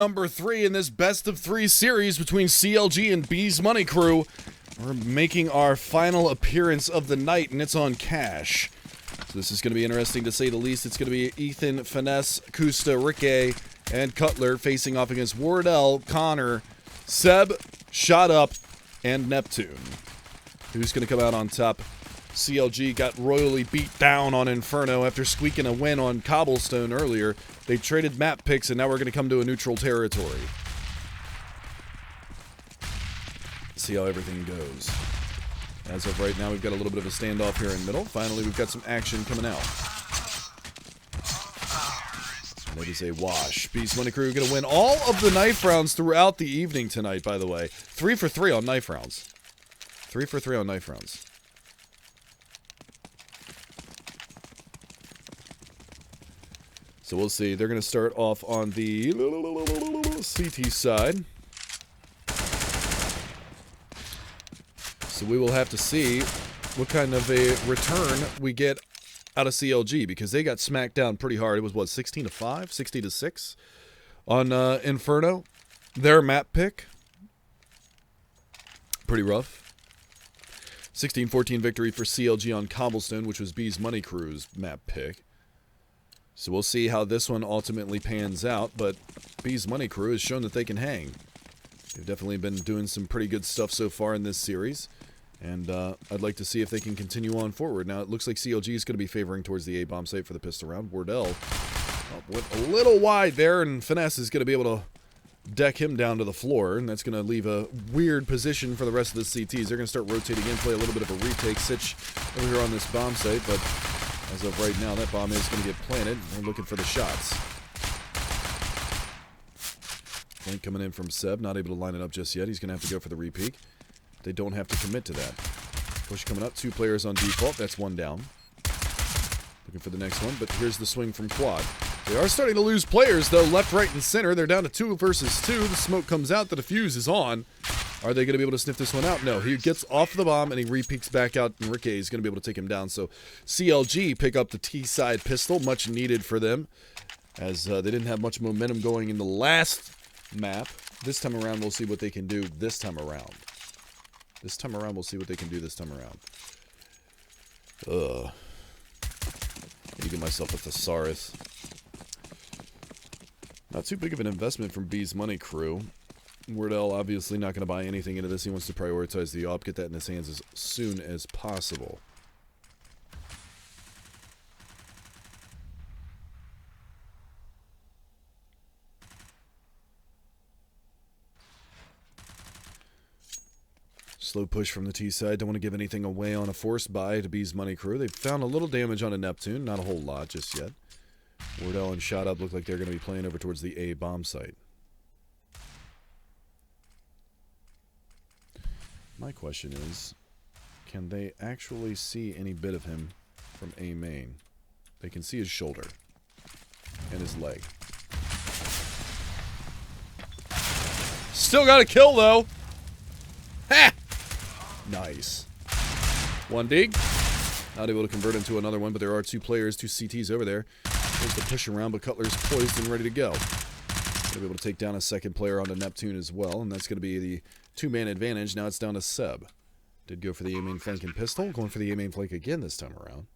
Number 3 in this best of 3 series between CLG and B's Money Crew. We're making our final appearance of the night, and it's on cash. So this is going to be interesting to say the least. It's going to be Ethan, Finesse, Kusta, Ricky, and Cutler facing off against Wardell, Connor, Seb, Shot Up, and Neptune. Who's going to come out on top? CLG got royally beat down on Inferno after squeaking a win on Cobblestone earlier. They traded map picks, and now we're going to come to a neutral territory. See how everything goes. As of right now, we've got a little bit of a standoff here in middle. Finally, we've got some action coming out. That is a wash. Beast Money Crew going to win all of the knife rounds throughout the evening tonight, by the way. 3 for 3 on knife rounds. 3 for 3 on knife rounds. So we'll see. They're going to start off on the CT side. So we will have to see what kind of a return we get out of CLG, because they got smacked down pretty hard. It was, what, 16-5? 60-6 on Inferno. Their map pick. Pretty rough. 16-14 victory for CLG on Cobblestone, which was B's Money Crew's map pick. So we'll see how this one ultimately pans out, but B's Money Crew has shown that they can hang. They've definitely been doing some pretty good stuff so far in this series, and I'd like to see if they can continue on forward. Now, it looks like CLG is going to be favoring towards the A-bomb site for the pistol round. Wardell went a little wide there, and Finesse is going to be able to deck him down to the floor, and that's going to leave a weird position for the rest of the CTs. They're going to start rotating in, play a little bit of a retake sitch over here on this bomb site, but as of right now, that bomb is going to get planted. They're looking for the shots. Flank coming in from Seb, not able to line it up just yet. He's going to have to go for the repeat. They don't have to commit to that. Push coming up, 2 players on default. That's 1 down. Looking for the next one, but here's the swing from Quad. They are starting to lose players, though, left, right, and center. They're down to 2 versus 2. The smoke comes out. The defuse is on. Are they going to be able to sniff this one out? No. He gets off the bomb, and he re-peeks back out, and Ricky is going to be able to take him down. So CLG pick up the T-side pistol, much needed for them, as they didn't have much momentum going in the last map. This time around, we'll see what they can do this time around. This time around, we'll see what they can do this time around. Ugh. Let me get myself a thesaurus. Not too big of an investment from B's Money Crew. Wardell obviously not going to buy anything into this. He wants to prioritize the op, get that in his hands as soon as possible. Slow push from the T side. Don't want to give anything away on a forced buy to B's Money Crew. They've found a little damage on a Neptune. Not a whole lot just yet. Wardell and Shot Up look like they're going to be playing over towards the A bomb site. My question is, can they actually see any bit of him from A main? They can see his shoulder and his leg. Still got a kill, though. Ha! Nice. 1 dig. Not able to convert into another one, but there are 2 players, 2 CTs over there. There's the push around, but Cutler's poised and ready to go. Going to be able to take down a second player on the Neptune as well, and that's going to be the 2-man advantage. Now it's down to Seb. Did go for the A-main flank and pistol. Going for the A-main flank again this time around.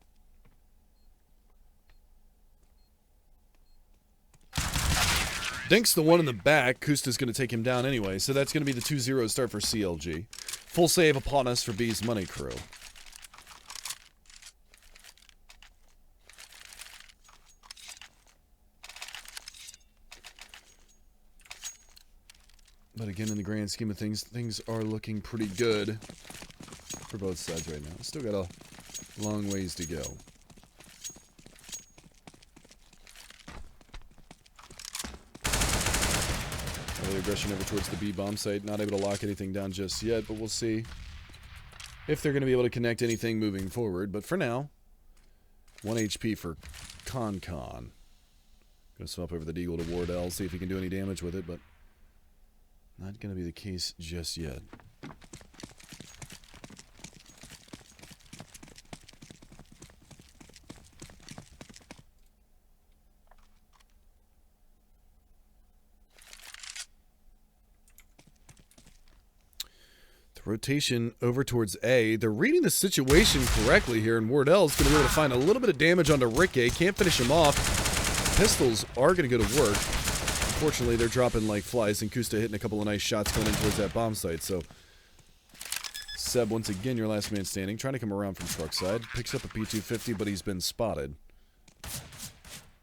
Dink's the one in the back. Kusta's going to take him down anyway, so that's going to be the 2-0 start for CLG. Full save upon us for B's Money Crew. But again, in the grand scheme of things, things are looking pretty good for both sides right now. Still got a long ways to go. Early aggression over towards the B bomb site. Not able to lock anything down just yet, but we'll see if they're going to be able to connect anything moving forward. But for now, 1 HP for Con. Going to swap over the Deagle to Wardell, see if he can do any damage with it, but not going to be the case just yet. Rotation over towards A. They're reading the situation correctly here, and Wardell's going to be able to find a little bit of damage onto Rick A. Can't finish him off. Pistols are going to go to work. Unfortunately, they're dropping like flies, and Kusta hitting a couple of nice shots going in towards that bomb site. So, Seb, once again, your last man standing, trying to come around from truck side. Picks up a P250, but he's been spotted.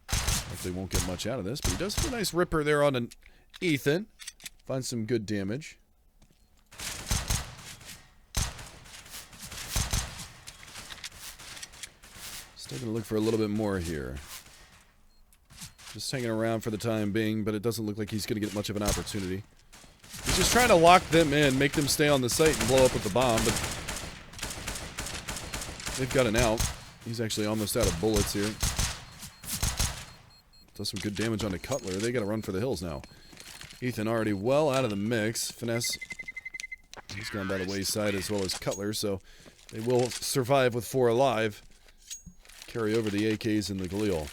Hopefully won't get much out of this, but he does have a nice ripper there on an Ethan. Finds some good damage. Still going to look for a little bit more here. Just hanging around for the time being, but it doesn't look like he's going to get much of an opportunity. He's just trying to lock them in, make them stay on the site and blow up with the bomb, but they've got an out. He's actually almost out of bullets here. Does some good damage onto Cutler. They got to run for the hills now. Ethan already well out of the mix. Finesse, he's gone by the wayside as well as Cutler, so they will survive with 4 alive. Carry over the AKs and the Galil.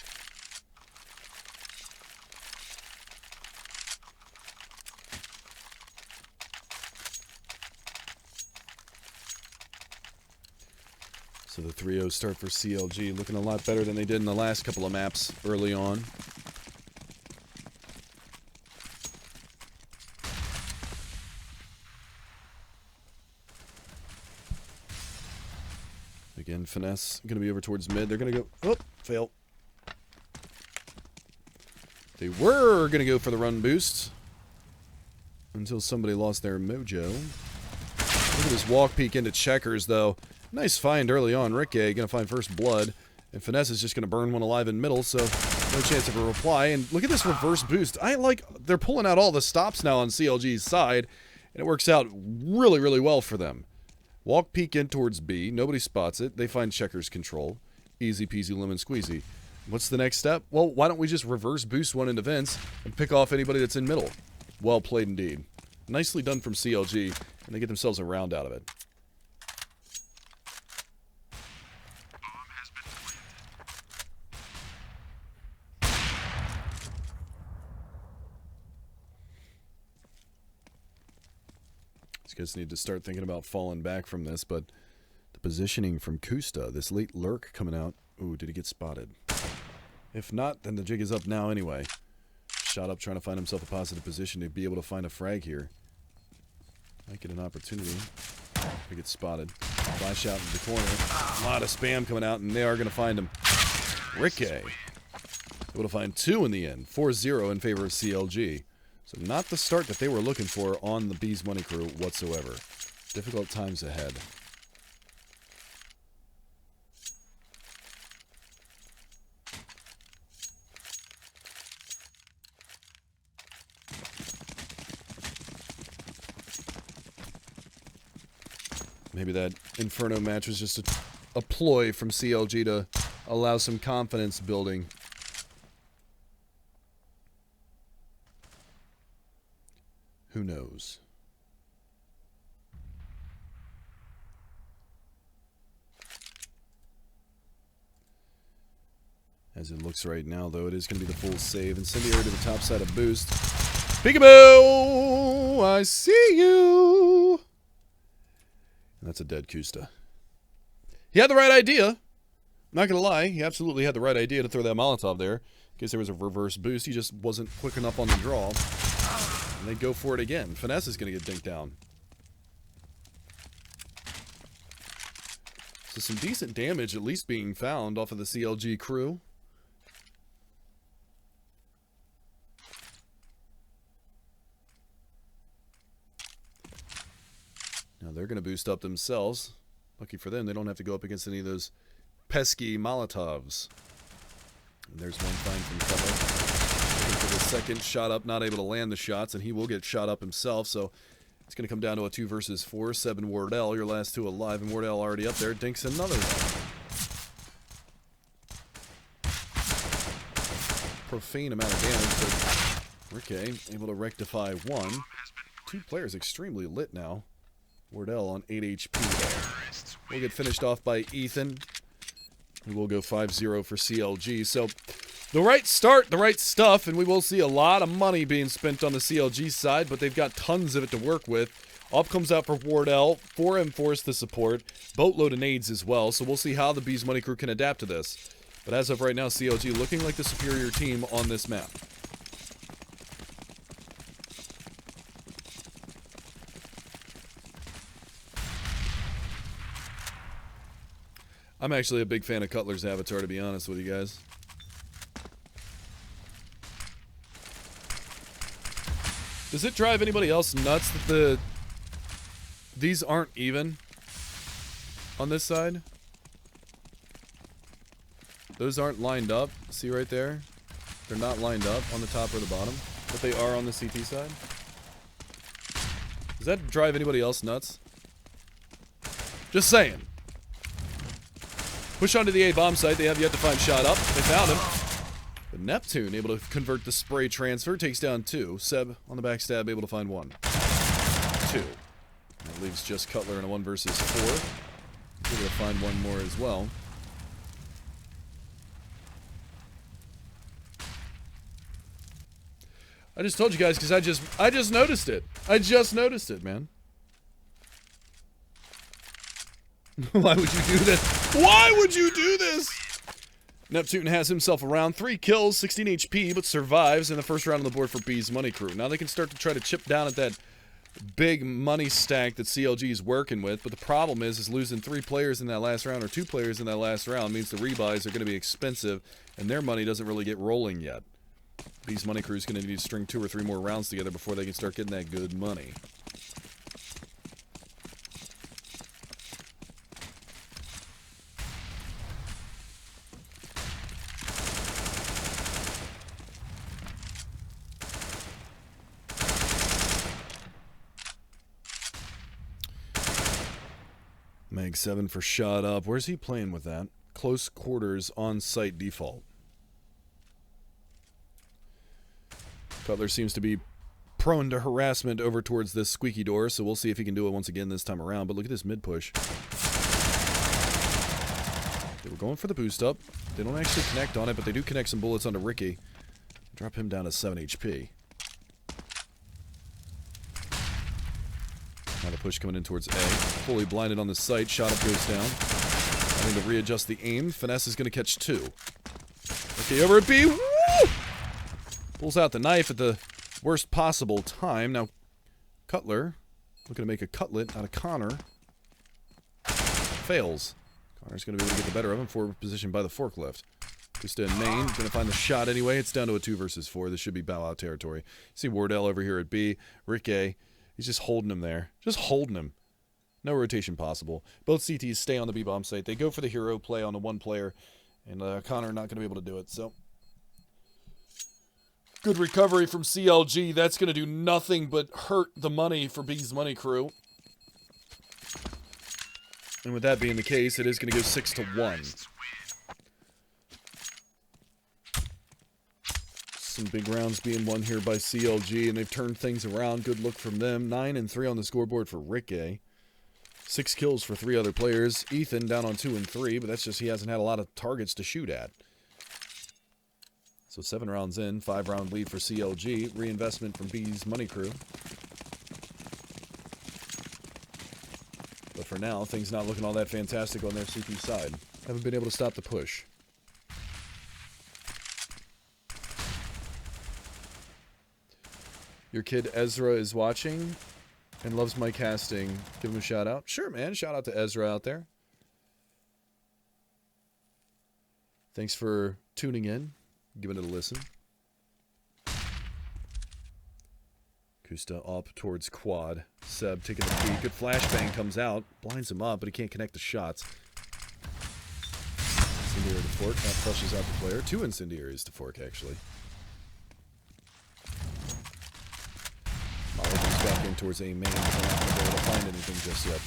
So the 3-0 start for CLG, looking a lot better than they did in the last couple of maps early on. Again, Finesse going to be over towards mid. They're going to go... Oh, fail. They were going to go for the run boost until somebody lost their mojo. Look at this walk peek into checkers, though. Nice find early on. Rick A going to find first blood. And Finesse is just going to burn one alive in middle, so no chance of a reply. And look at this reverse boost. They're pulling out all the stops now on CLG's side, and it works out really, really well for them. Walk peek in towards B. Nobody spots it. They find checkers control. Easy peasy lemon squeezy. What's the next step? Well, why don't we just reverse boost one into Vince and pick off anybody that's in middle? Well played indeed. Nicely done from CLG, and they get themselves a round out of it. Guys need to start thinking about falling back from this, but the positioning from Kusta, this late lurk coming out. Ooh, did he get spotted? If not, then the jig is up now anyway. Shot up trying to find himself a positive position to be able to find a frag here. Might get an opportunity. He gets spotted. Flash out in the corner. A lot of spam coming out, and they are going to find him. Rick A. Able to find 2 in the end. 4-0 in favor of CLG. So not the start that they were looking for on the Bees Money crew whatsoever. Difficult times ahead. Maybe that Inferno match was just a ploy from CLG to allow some confidence building. Who knows? As it looks right now, though, it is going to be the full save. Incendiary to the top side of boost. Peekaboo! I see you! And that's a dead Kusta. He had the right idea. Not going to lie. He absolutely had the right idea to throw that Molotov there. In case there was a reverse boost. He just wasn't quick enough on the draw. And they go for it again. Finesse is going to get dinked down. So some decent damage at least being found off of the CLG crew. Now they're going to boost up themselves. Lucky for them, they don't have to go up against any of those pesky Molotovs. And there's one find from cover. Looking for the second shot up, not able to land the shots, and he will get shot up himself. So it's going to come down to a 2 versus 4. 7 Wardell, your last 2 alive, and Wardell already up there. Dinks another one. Profane amount of damage, but Ricky able to rectify 1. 2 players extremely lit now. Wardell on 8 HP. We'll get finished off by Ethan. We will go 5-0 for CLG. So the right start, the right stuff, and we will see a lot of money being spent on the CLG side, but they've got tons of it to work with. Op comes out for Wardell. 4M force to support. Boatload of nades as well. So we'll see how the Bees Money crew can adapt to this. But as of right now, CLG looking like the superior team on this map. I'm actually a big fan of Cutler's avatar, to be honest with you guys. Does it drive anybody else nuts that these aren't even on this side? Those aren't lined up. See right there? They're not lined up on the top or the bottom, but they are on the CT side. Does that drive anybody else nuts? Just saying. Push onto the A bomb site. They have yet to find shot up. They found him. But Neptune able to convert the spray transfer. Takes down 2. Seb on the backstab able to find 1. 2. That leaves just Cutler in a 1 versus 4. Able to find 1 more as well. I just told you guys because I just noticed it. I just noticed it, man. Why would you do this? Why would you do this? Neptune has himself around 3 kills, 16 HP, but survives in the first round on the board for Bees Money crew. Now they can start to try to chip down at that big money stack that CLG is working with, but the problem is losing 3 players in that last round or 2 players in that last round means the rebuys are going to be expensive, and their money doesn't really get rolling yet. Bees Money crew is going to need to string 2 or 3 more rounds together before they can start getting that good money. Mag 7 for shot up. Where's he playing with that? Close quarters on-site default. Cutler seems to be prone to harassment over towards this squeaky door, so we'll see if he can do it once again this time around. But look at this mid-push. They were going for the boost up. They don't actually connect on it, but they do connect some bullets onto Ricky. Drop him down to 7 HP. Now the push coming in towards A. Fully blinded on the site. Shot up goes down. Having to readjust the aim. Finesse is going to catch 2. Okay, over at B. Woo! Pulls out the knife at the worst possible time. Now, Cutler looking to make a cutlet out of Connor. Fails. Connor's going to be able to get the better of him. Forward position by the forklift. Just in main. Going to find the shot anyway. It's down to a 2 versus 4. This should be bow out territory. See Wardell over here at B. Rick A. He's just holding him there. Just holding him. No rotation possible. Both CTs stay on the B-bomb site. They go for the hero play on the 1 player. And Connor not going to be able to do it. So, good recovery from CLG. That's going to do nothing but hurt the money for Bees Money crew. And with that being the case, it is going to go 6-1. Some big rounds being won here by CLG, and they've turned things around. Good look from them. 9 and 3 on the scoreboard for Rick A. 6 kills for 3 other players. Ethan down on 2 and 3, but that's just he hasn't had a lot of targets to shoot at. So 7 rounds in, 5-round lead for CLG. Reinvestment from Bees Money crew. But for now, things not looking all that fantastic on their CT side. Haven't been able to stop the push. Your kid Ezra is watching and loves my casting. Give him a shout out. Sure, man. Shout out to Ezra out there. Thanks for tuning in. Giving it a listen. Kusta up towards quad. Seb taking the feed. Good flashbang comes out. Blinds him up, but he can't connect the shots. Incendiary to fork. That flushes out the player. 2 incendiaries to fork, actually. Molly comes back in towards A main. But they're not going to be able to find anything just yet.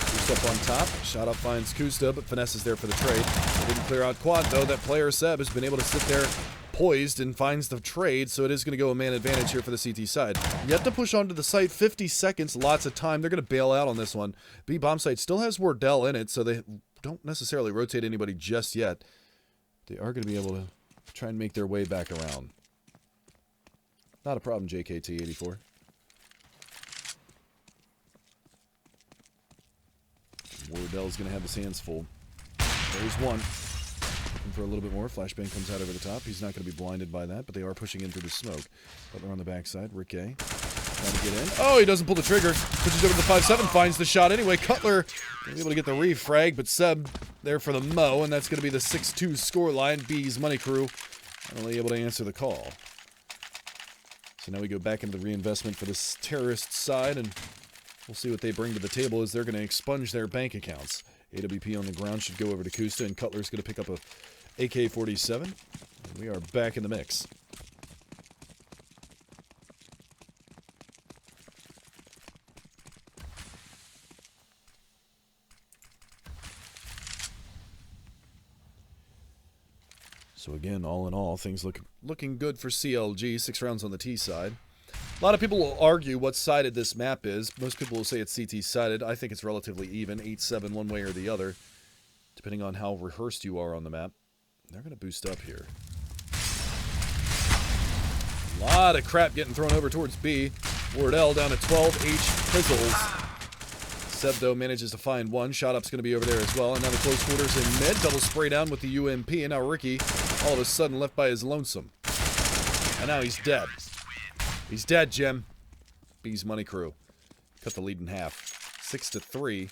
Kusta up on top. Shot up finds Kusta, but Finesse is there for the trade. They didn't clear out quad, though. That player, Seb, has been able to sit there poised and finds the trade, so it is going to go a man advantage here for the CT side. Yet to push onto the site, 50 seconds, lots of time. They're going to bail out on this one. B bomb site still has Wardell in it, so they don't necessarily rotate anybody just yet. They are going to be able to try and make their way back around. Not a problem, JKT84. Wardell's going to have his hands full. There's one. Looking for a little bit more. Flashbang comes out over the top. He's not going to be blinded by that, but they are pushing in through the smoke. Butler on the backside. Ricky trying to get in. Oh, he doesn't pull the trigger. Pushes over to the 5-7. Finds the shot anyway. Cutler going to be able to get the refrag, but Seb there for the mo, and that's going to be the 6-2 scoreline. B's Money Crew only able to answer the call. So now we go back into the reinvestment for this terrorist side, and we'll see what they bring to the table as they're going to expunge their bank accounts. AWP on the ground should go over to Kusta, and Cutler's going to pick up a AK-47. And we are back in the mix. So again, all in all, things looking good for CLG. 6 rounds on the T side. A lot of people will argue what sided this map is. Most people will say it's CT sided. I think it's relatively even, 8-7 one way or the other, depending on how rehearsed you are on the map. They're going to boost up here. A lot of crap getting thrown over towards B. Wardell down to 12. H fizzles. Seb, though, manages to find one. Shot up's going to be over there as well. And now the close quarters in mid. Double spray down with the UMP. And now Ricky, all of a sudden, left by his lonesome. And now he's dead. He's dead, Jim. B's Money Crew. Cut the lead in half. 6-3.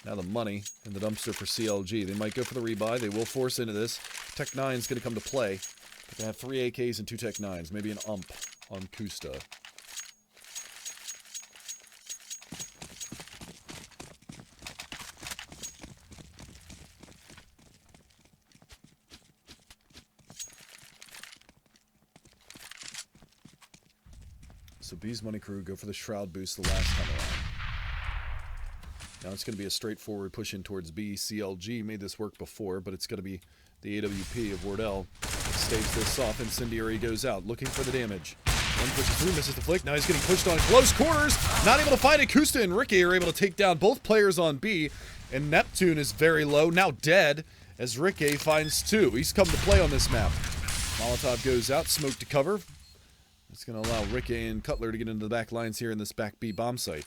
Now the money in the dumpster for CLG. They might go for the rebuy. They will force into this. Tech 9's going to come to play. But they have 3 AKs and 2 Tech 9s. Maybe an ump on Kusta. So B's Money Crew go for the Shroud boost the last time around. Now it's going to be a straightforward push in towards B. CLG made this work before, but it's going to be the AWP of Wardell that staves this off. Incendiary goes out, looking for the damage. One pushes through, misses the flick. Now he's getting pushed on close quarters. Not able to find it. Kusta and Ricky are able to take down both players on B. And Neptune is very low, now dead, as Ricky finds 2. He's come to play on this map. Molotov goes out, smoke to cover. It's going to allow Ricky and Cutler to get into the back lines here in this back B bomb site.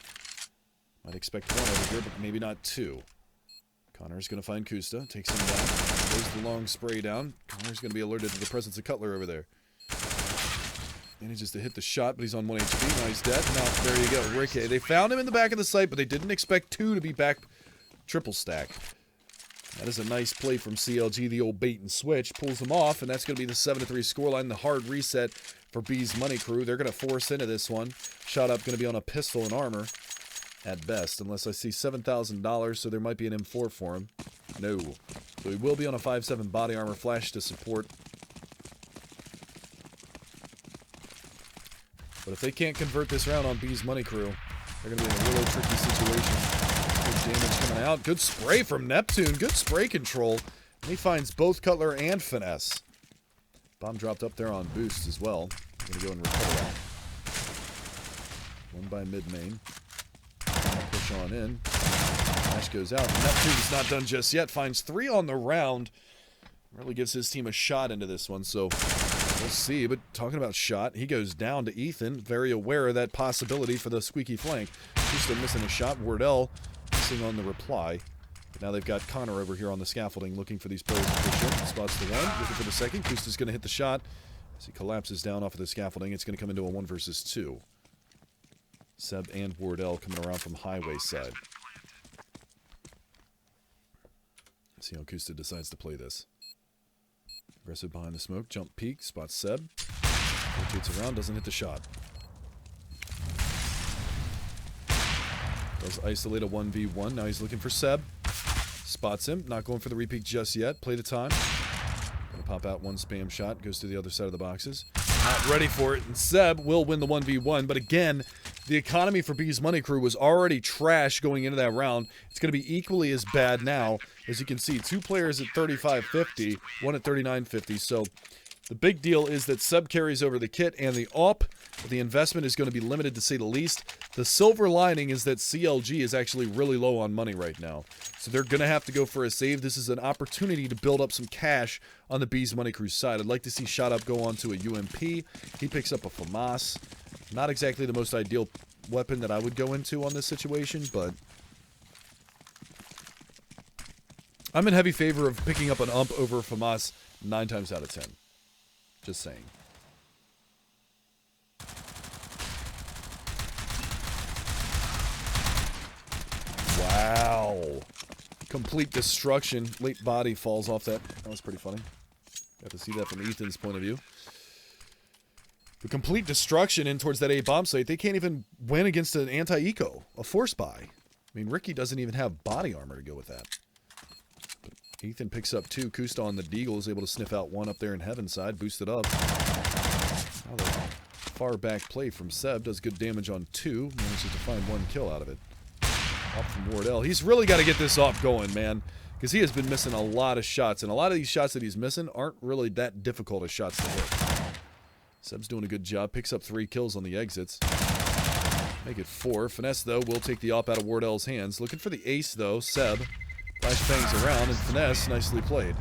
Might expect 1 over here, but maybe not 2. Connor's going to find Kusta, takes him down, goes the long spray down. Connor's going to be alerted to the presence of Cutler over there. Manages to hit the shot, but he's on 1 HP. Now he's dead. Now, there you go, Ricky. They found him in the back of the site, but they didn't expect 2 to be back triple stack. That is a nice play from CLG, the old bait and switch. Pulls him off, and that's going to be the 7-3 scoreline, the hard reset for B's Money Crew. They're going to force into this one. Shot up going to be on a pistol and armor at best, unless I see $7,000, so there might be an M4 for him. No. So he will be on a 5.7 body armor flash to support. But if they can't convert this round on B's Money Crew, they're going to be in a really tricky situation. Good damage coming out. Good spray from Neptune. Good spray control. And he finds both Cutler and Finesse. Bomb dropped up there on boost as well. I'm going to go and recover that. One by mid-main. Push on in. Flash goes out. Neptune's not done just yet. Finds 3 on the round. Really gives his team a shot into this one, so we'll see. But talking about shot, he goes down to Ethan. Very aware of that possibility for the squeaky flank. Kusta missing a shot. Wardell missing on the reply. But now they've got Connor over here on the scaffolding looking for these players to push in. Spots the one, looking for the second. Kusta's going to hit the shot. As he collapses down off of the scaffolding, it's going to come into a 1 versus 2. Seb and Wardell coming around from highway side. Let's see how Kusta decides to play this. Aggressive behind the smoke, jump peek, spots Seb. Rotates around, doesn't hit the shot. Does isolate a 1v1, now he's looking for Seb. Spots him, not going for the repeat just yet. Play the time. Gonna pop out 1 spam shot, goes to the other side of the boxes. Not ready for it, and Seb will win the 1v1, but again, the economy for B's Money Crew was already trash going into that round. It's going to be equally as bad now. As you can see, 2 players at 35.50, 1 at 39.50. So the big deal is that Seb carries over the kit and the AWP. The investment is going to be limited to say the least. The silver lining is that CLG is actually really low on money right now. So they're going to have to go for a save. This is an opportunity to build up some cash on the B's Money Crew side. I'd like to see Shot Up go on to a UMP. He picks up a FAMAS. Not exactly the most ideal weapon that I would go into on this situation, but I'm in heavy favor of picking up an ump over FAMAS 9 times out of 10. Just saying. Wow. Complete destruction. Late body falls off that. That was pretty funny. Got to see that from Ethan's point of view. The complete destruction in towards that A bomb site. They can't even win against an anti-eco, a force buy. I mean, Ricky doesn't even have body armor to go with that. But Ethan picks up 2. Kusta on the Deagle is able to sniff out 1 up there in Heaven side. Boosted up. Now the far back play from Seb does good damage on 2. Manages to find 1 kill out of it. Up from Wardell. He's really got to get this off going, man. Because he has been missing a lot of shots. And a lot of these shots that he's missing aren't really that difficult of shots to hit. Seb's doing a good job. Picks up 3 kills on the exits. Make it 4. Finesse, though, will take the op out of Wardell's hands. Looking for the ace, though. Seb flashbangs around, and Finesse nicely played.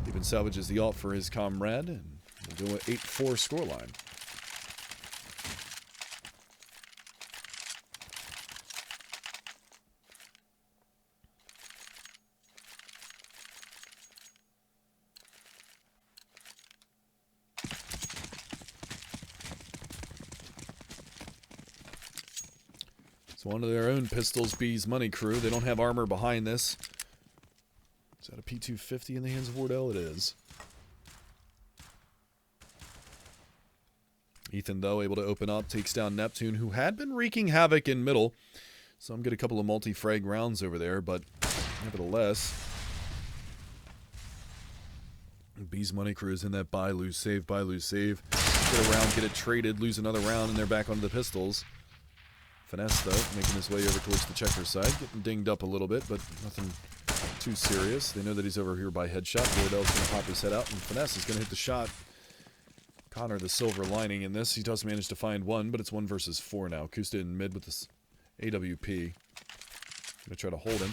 Even salvages the op for his comrade, and we'll go an 8-4 scoreline. So one of their own pistols, B's Money Crew. They don't have armor behind this. Is that a P250 in the hands of Wardell? It is. Ethan, though, able to open up, takes down Neptune, who had been wreaking havoc in middle. Some get a couple of multi-frag rounds over there, but nevertheless, B's Money Crew is in that buy, lose, save, buy, lose, save. Get a round, get it traded, lose another round, and they're back onto the pistols. Finesse, though, making his way over towards the checker side. Getting dinged up a little bit, but nothing too serious. They know that he's over here by headshot. Wardell's going to pop his head out, and Finesse is going to hit the shot. Connor, the silver lining in this. He does manage to find 1, but it's 1 versus 4 now. Kusta in mid with this AWP. Going to try to hold him.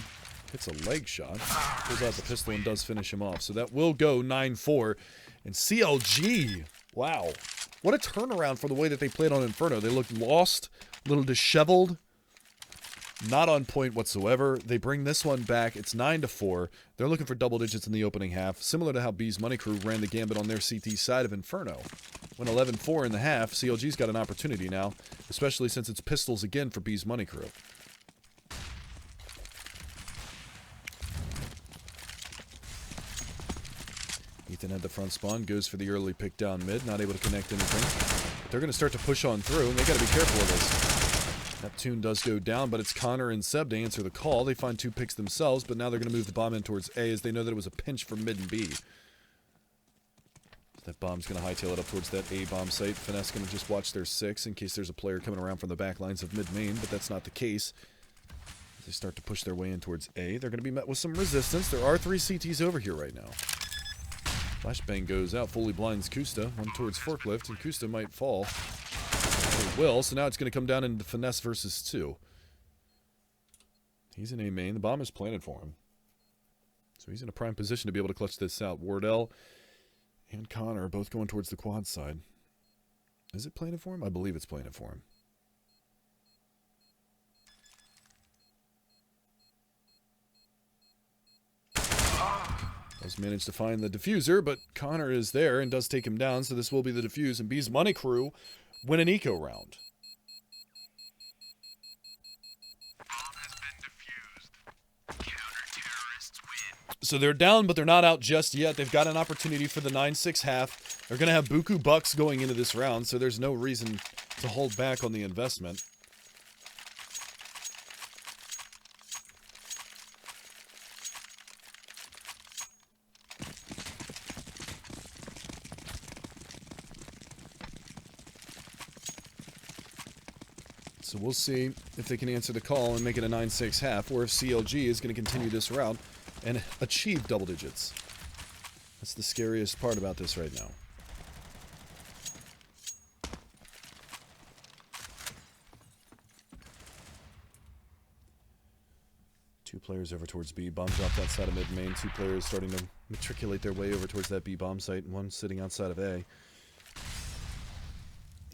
Hits a leg shot. Pulls out the pistol and does finish him off. So that will go 9-4. And CLG, wow. What a turnaround for the way that they played on Inferno. They looked lost, a little disheveled, not on point whatsoever. They bring this one back. It's 9-4. They're looking for double digits in the opening half, similar to how B's Money Crew ran the gambit on their CT side of Inferno. When 11-4 in the half, CLG's got an opportunity now, especially since it's pistols again for B's Money Crew. Ethan had the front spawn, goes for the early pick down mid, not able to connect anything. But they're going to start to push on through, and they got to be careful of this. Neptune does go down, but it's Connor and Seb to answer the call. They find 2 picks themselves, but now they're going to move the bomb in towards A as they know that it was a pinch for mid and B. That bomb's going to hightail it up towards that A bomb site. Finesse going to just watch their 6 in case there's a player coming around from the back lines of mid-main, but that's not the case. As they start to push their way in towards A, they're going to be met with some resistance. There are 3 CTs over here right now. Flashbang goes out, fully blinds Kusta. 1 towards Forklift, and Kusta might fall. It will, so now it's going to come down into Finesse versus 2. He's in A main. The bomb is planted for him. So he's in a prime position to be able to clutch this out. Wardell and Connor are both going towards the quad side. Is it planted for him? I believe it's planted for him. Does manage to find the diffuser, but Connor is there and does take him down, so this will be the defuse, and B's Money Crew win an eco round. So they're down, but they're not out just yet. They've got an opportunity for the 9-6 half. They're going to have buku bucks going into this round, so there's no reason to hold back on the investment. So we'll see if they can answer the call and make it a 9-6 half, or if CLG is going to continue this route and achieve double digits. That's the scariest part about this right now. Two players over towards B. Bomb dropped outside of mid-main. 2 players starting to matriculate their way over towards that B bomb site, and 1 sitting outside of A.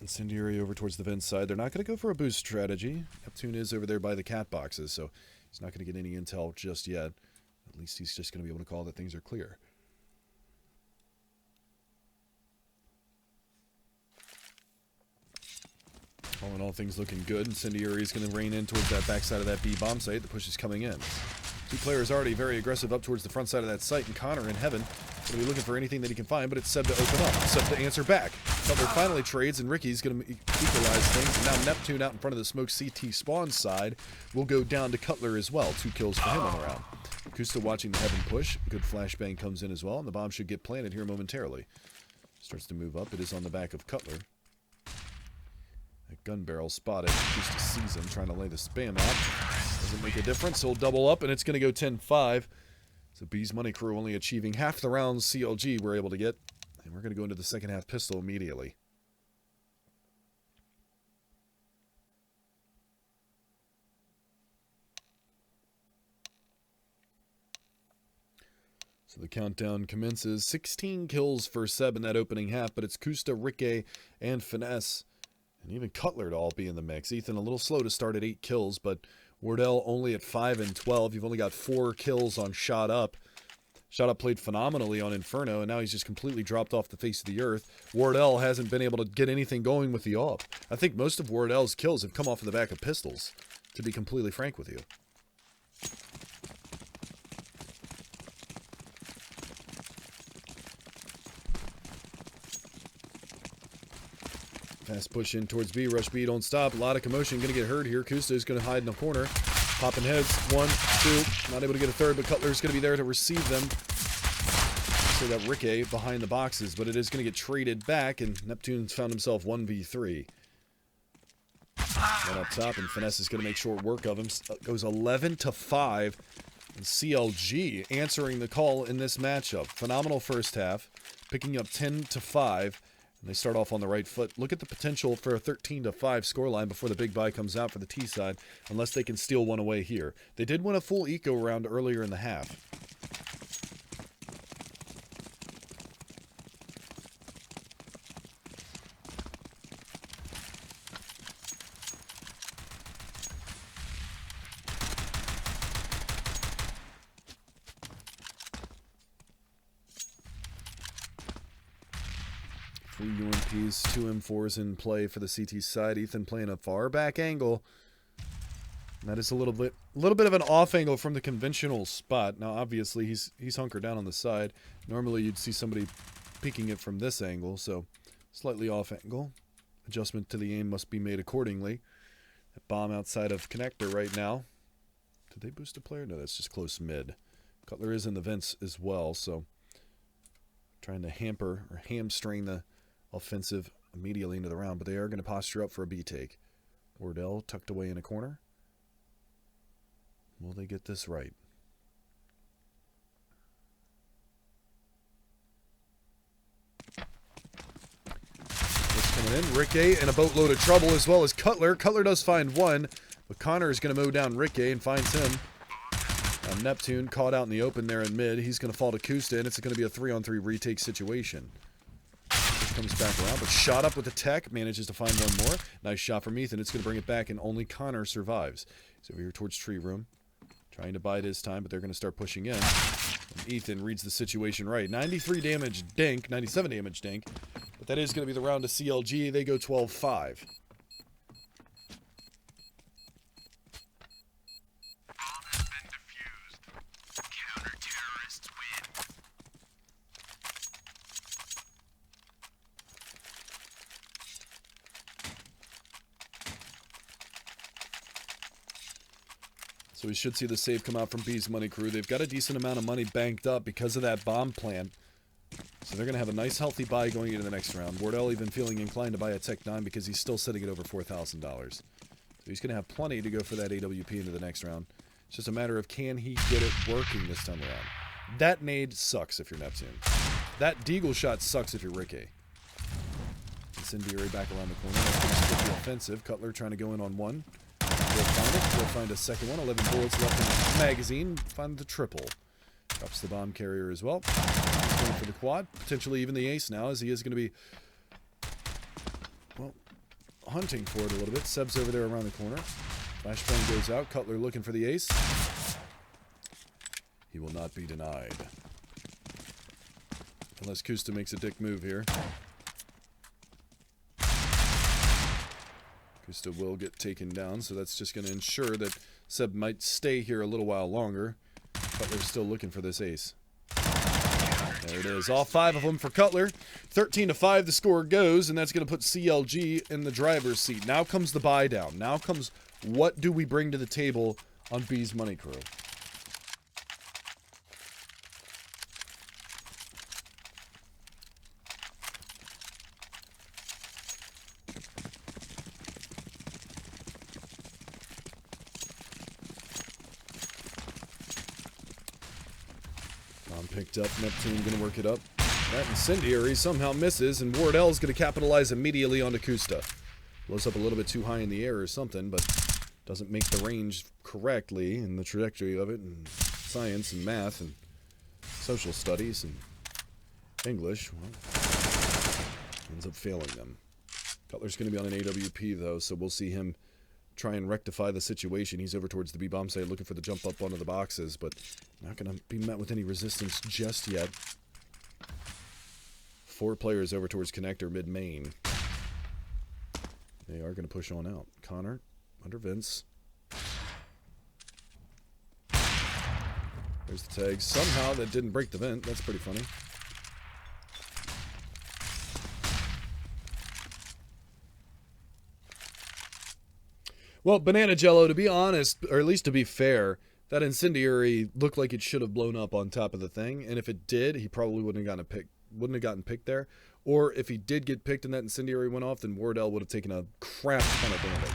Incendiary over towards the vent side. They're not going to go for a boost strategy. Neptune is over there by the cat boxes, so he's not going to get any intel just yet. At least he's just going to be able to call that things are clear. All in all, things looking good. Incendiary is going to rain in towards that backside of that B bomb site. The push is coming in. Two players already very aggressive up towards the front side of that site, and Connor in heaven going to be looking for anything that he can find, but it's Seb to open up. Seb to answer back. Cutler finally trades, and Ricky's going to equalize things. And now Neptune out in front of the smoke CT spawn side will go down to Cutler as well. 2 kills for him on the round. Kusta watching the heaven push. Good flashbang comes in as well, and the bomb should get planted here momentarily. Starts to move up. It is on the back of Cutler. That gun barrel spotted. Kusta sees him trying to lay the spam out. Doesn't make a difference. He'll double up, and it's going to go 10-5. So B's Money Crew only achieving half the rounds CLG we're able to get. And we're going to go into the second half pistol immediately. So the countdown commences. 16 kills for Seb in that opening half, but it's Kusta, Ricky, and Finesse. And even Cutler to all be in the mix. Ethan a little slow to start at 8 kills, but Wardell only at 5 and 12. You've only got 4 kills on Shot Up. Shot Up played phenomenally on Inferno, and now he's just completely dropped off the face of the earth. Wardell hasn't been able to get anything going with the AWP. I think most of Wardell's kills have come off of the back of pistols, to be completely frank with you. Fast push in towards B. Rush B, don't stop. A lot of commotion. Going to get hurt here. Kusta is going to hide in the corner. Popping heads. 1, 2. Not able to get a third, but Cutler's going to be there to receive them. So that Ricky behind the boxes, but it is going to get traded back, and Neptune's found himself 1v3. Right up top, and Finesse is going to make short work of him. Goes 11-5. And CLG answering the call in this matchup. Phenomenal first half. Picking up 10-5. And they start off on the right foot. Look at the potential for a 13-5 scoreline before the big buy comes out for the T side, unless they can steal one away here. They did win a full eco round earlier in the half. UMPs, 2 M4s in play for the CT side. Ethan playing a far back angle. And that is a little bit of an off angle from the conventional spot. Now, obviously, he's hunkered down on the side. Normally, you'd see somebody peeking it from this angle, so slightly off angle. Adjustment to the aim must be made accordingly. That bomb outside of connector right now. Did they boost a player? No, that's just close mid. Cutler is in the vents as well, so trying to hamper or hamstring the offensive immediately into the round, but they are going to posture up for a B take. Wardell tucked away in a corner. Will they get this right? What's coming in? Ricky in a boatload of trouble, as well as Cutler. Cutler does find one, but Connor is going to mow down Ricky and finds him. Neptune caught out in the open there in mid. He's going to fall to Kusta, and it's going to be a 3-on-3 retake situation. Comes back around, but Shot Up with the tech, manages to find one more. Nice shot from Ethan. It's going to bring it back, and only Connor survives. He's over here towards tree room, trying to bide his time, but they're going to start pushing in. And Ethan reads the situation right. 93 damage dink, 97 damage dink, but that is going to be the round to CLG. They go 12-5. So we should see the save come out from B's Money Crew. They've got a decent amount of money banked up because of that bomb plan. So they're going to have a nice healthy buy going into the next round. Wardell even feeling inclined to buy a Tech 9 because he's still sitting at over $4,000. So he's going to have plenty to go for that AWP into the next round. It's just a matter of can he get it working this time around. That nade sucks if you're Neptune. That deagle shot sucks if you're Ricky. Incendiary back around the corner. That's going to the offensive. Cutler trying to go in on one. We'll find it. We'll find a second one. 11 bullets left in the magazine. Find the triple. Drops the bomb carrier as well. He's going for the quad. Potentially even the ace now, as he is going to be, well, hunting for it a little bit. Seb's over there around the corner. Flashbang goes out. Cutler looking for the ace. He will not be denied. Unless Kusta makes a dick move here. Kusta will get taken down, so that's just going to ensure that Seb might stay here a little while longer. Cutler's still looking for this ace. There it is. All 5 of them for Cutler. 13-5 the score goes, and that's going to put CLG in the driver's seat. Now comes the buy down. Now comes what do we bring to the table on B's Money Crew. Picked up, Neptune going to work it up. That Incendiary somehow misses, and Wardell's going to capitalize immediately onto Kusta. Blows up a little bit too high in the air or something, but doesn't make the range correctly in the trajectory of it, and science and math and social studies and English. Well, ends up failing them. Cutler's going to be on an AWP, though, so we'll see him try and rectify the situation. He's over towards the B-bomb site looking for the jump up onto the boxes, but not going to be met with any resistance just yet. 4 players over towards connector mid-main. They are going to push on out. Connor under Vince. There's the tag. Somehow that didn't break the vent. That's pretty funny. Well, Banana Jello, to be honest, or at least to be fair, that Incendiary looked like it should have blown up on top of the thing, and if it did, he probably wouldn't have gotten picked there. Or if he did get picked and that Incendiary went off, then Wardell would have taken a crap ton of damage.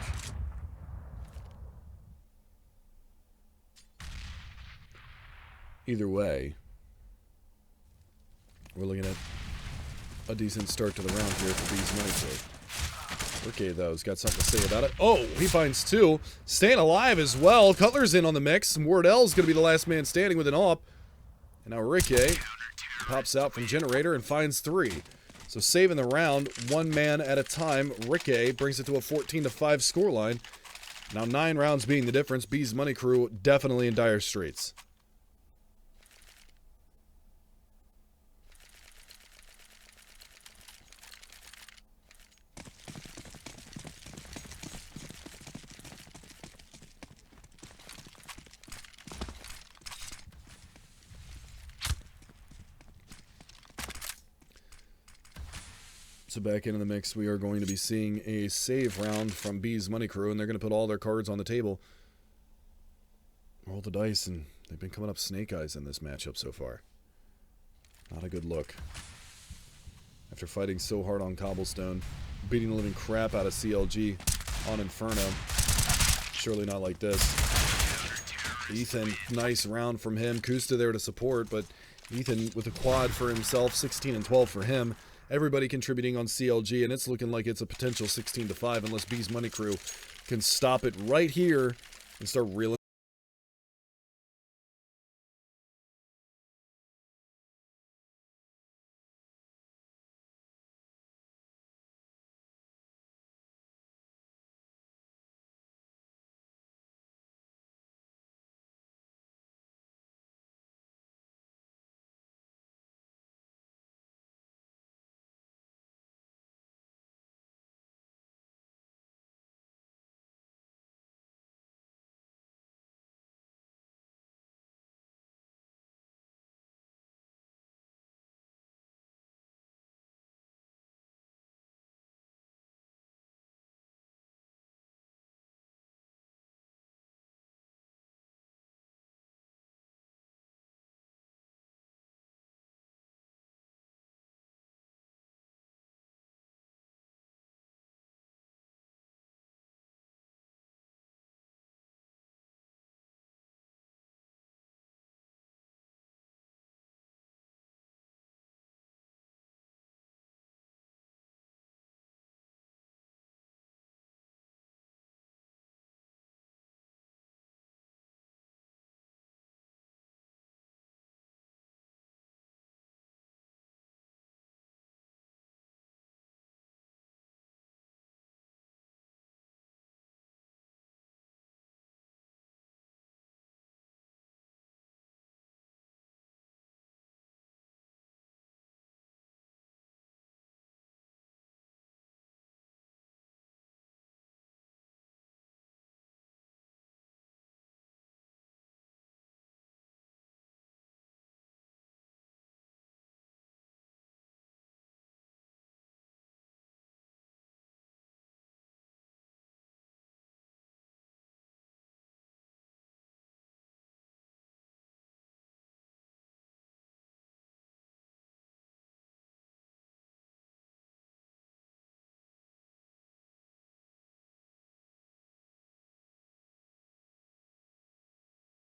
Either way, we're looking at a decent start to the round here for B's Money Crew. Okay, though, has got something to say about it. Oh, he finds 2. Staying alive as well. Cutler's in on the mix. And Wardell's going to be the last man standing with an AWP. And now Ricky pops out from Generator and finds 3. So saving the round, 1 man at a time. Ricky brings it to a 14-5 scoreline. Now 9 rounds being the difference. B's Money Crew definitely in dire straits. So back into the mix, we are going to be seeing a save round from B's Money Crew, and they're going to put all their cards on the table. Roll the dice, and they've been coming up snake eyes in this matchup so far. Not a good look. After fighting so hard on Cobblestone, beating the living crap out of CLG on Inferno. Surely not like this. Ethan, nice round from him. Kusta there to support, but Ethan with a quad for himself, 16 and 12 for him. Everybody contributing on CLG, and it's looking like it's a potential 16-5 unless B's Money Crew can stop it right here and start reeling.